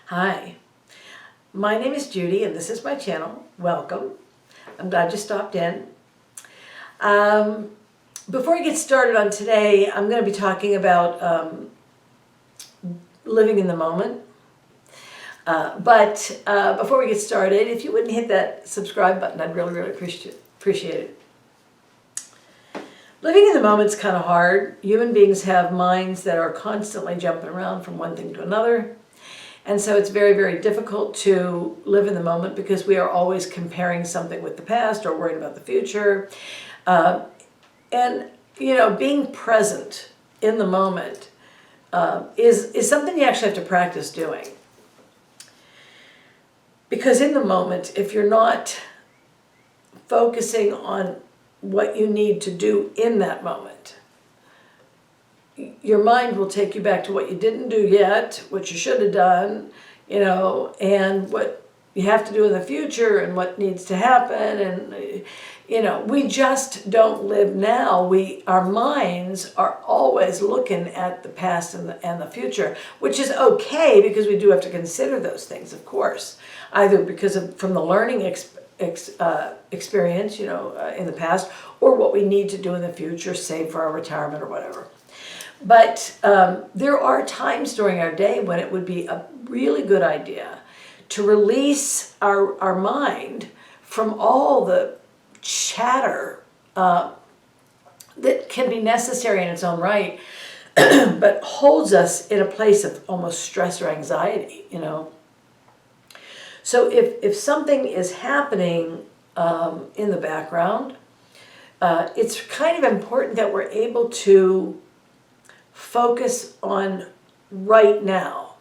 Hi, my name is Judy and this is my channel. Welcome. I'm glad you stopped in. Before I get started on today, I'm going to be talking about living in the moment. But before we get started, if you wouldn't hit that subscribe button, I'd really appreciate it. Living in the moment's kind of hard. Human beings have minds that are constantly jumping around from one thing to another. And so it's very difficult to live in the moment because we are always comparing something with the past or worried about the future. And, you know, being present in the moment is something you actually have to practice doing. Because in the moment, if you're not focusing on what you need to do in that moment, your mind will take you back to what you didn't do yet, what you should have done, you know, and what you have to do in the future and what needs to happen. And, you know, we just don't live now. Our minds are always looking at the past and the future, which is okay because we do have to consider those things, of course, either from the learning experience, you know, in the past, or what we need to do in the future, save for our retirement or whatever. But there are times during our day when it would be a really good idea to release our mind from all the chatter that can be necessary in its own right, but holds us in a place of almost stress or anxiety, you know. So if something is happening in the background, it's kind of important that we're able to focus on right now.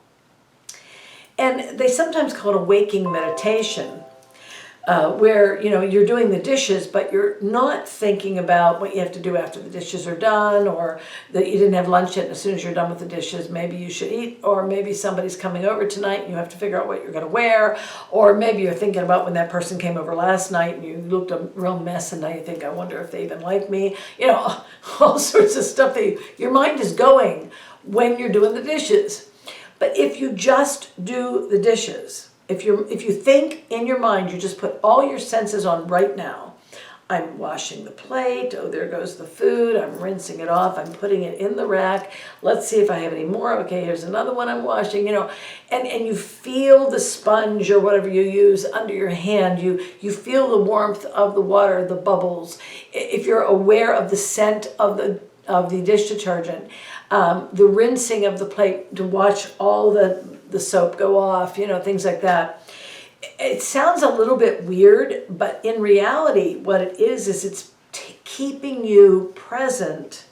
And they sometimes call it a waking meditation, where, you know, you're doing the dishes, but you're not thinking about what you have to do after the dishes are done, or that you didn't have lunch yet, and as soon as you're done with the dishes, maybe you should eat, or maybe somebody's coming over tonight and you have to figure out what you're going to wear, or maybe you're thinking about when that person came over last night and you looked a real mess and now you think, I wonder if they even like me, you know, all sorts of stuff that your mind is going when you're doing the dishes. But if you just do the dishes, if you think in your mind, you just put all your senses on right now. I'm washing the plate. Oh, there goes the food. I'm rinsing it off. I'm putting it in the rack. Let's see if I have any more. Okay, here's another one I'm washing, you know. And you feel the sponge or whatever you use under your hand. You feel the warmth of the water, the bubbles. If you're aware of the scent of the dish detergent, the rinsing of the plate to watch all the soap go off, you know, things like that. It sounds a little bit weird, but in reality, what it is it's keeping you present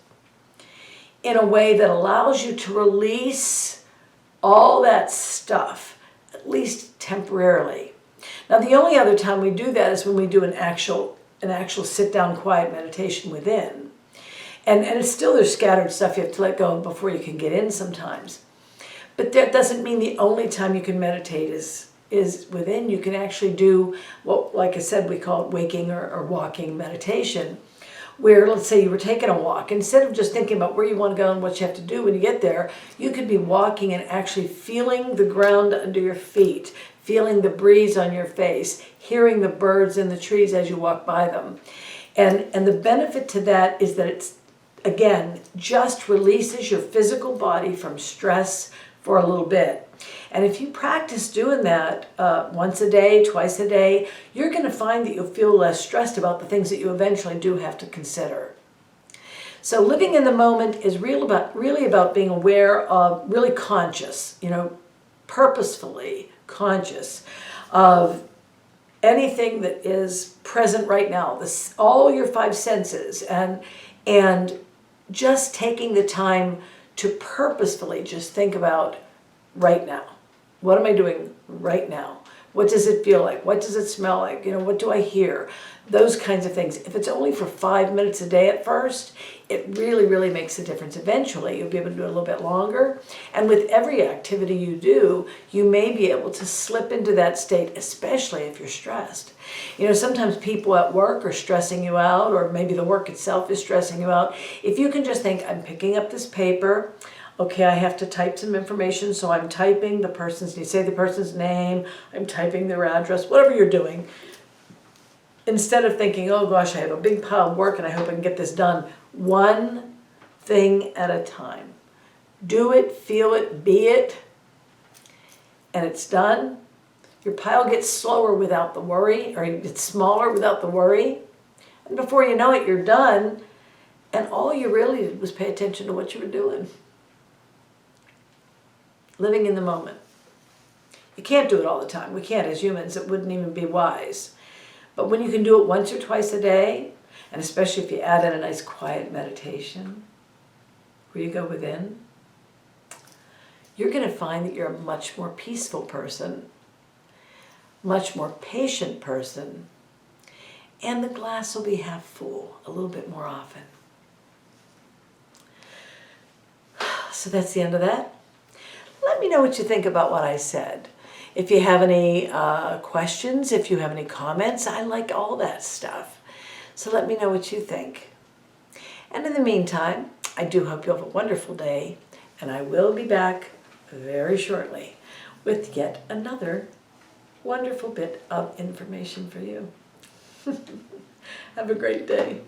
in a way that allows you to release all that stuff, at least temporarily. Now, the only other time we do that is when we do an actual sit-down quiet meditation within. And it's still, there's scattered stuff you have to let go of before you can get in sometimes. But that doesn't mean the only time you can meditate is within. You can actually do what, like I said, we call it waking or walking meditation, where, let's say you were taking a walk. Instead of just thinking about where you want to go and what you have to do when you get there, you could be walking and actually feeling the ground under your feet, feeling the breeze on your face, hearing the birds in the trees as you walk by them. And the benefit to that is that it's, again, just releases your physical body from stress for a little bit. And if you practice doing that once a day, twice a day, you're going to find that you'll feel less stressed about the things that you eventually do have to consider. So living in the moment is really about being aware of, really conscious, you know, purposefully conscious of anything that is present right now, all your five senses, and just taking the time to purposefully just think about right now. What am I doing right now? What does it feel like? What does it smell like? You know, what do I hear? Those kinds of things. If it's only for 5 minutes a day at first, it really makes a difference. Eventually, you'll be able to do it a little bit longer. And with every activity you do, you may be able to slip into that state, especially if you're stressed. You know, sometimes people at work are stressing you out, or maybe the work itself is stressing you out. If you can just think, I'm picking up this paper, Okay, I have to type some information, so I'm typing the person's, you say the person's name, I'm typing their address, whatever you're doing. Instead of thinking, oh gosh, I have a big pile of work and I hope I can get this done. One thing at a time. Do it, feel it, be it, and it's done. Your pile gets slower without the worry, or it gets smaller without the worry. And before you know it, you're done. And all you really did was pay attention to what you were doing. Living in the moment. You can't do it all the time. We can't as humans. It wouldn't even be wise. But when you can do it once or twice a day, and especially if you add in a nice quiet meditation, where you go within, you're going to find that you're a much more peaceful person, much more patient person, and the glass will be half full a little bit more often. So that's the end of that. Let me know what you think about what I said. If you have any questions, if you have any comments, I like all that stuff. So let me know what you think. And in the meantime, I do hope you have a wonderful day, and I will be back very shortly with yet another wonderful bit of information for you. Have a great day.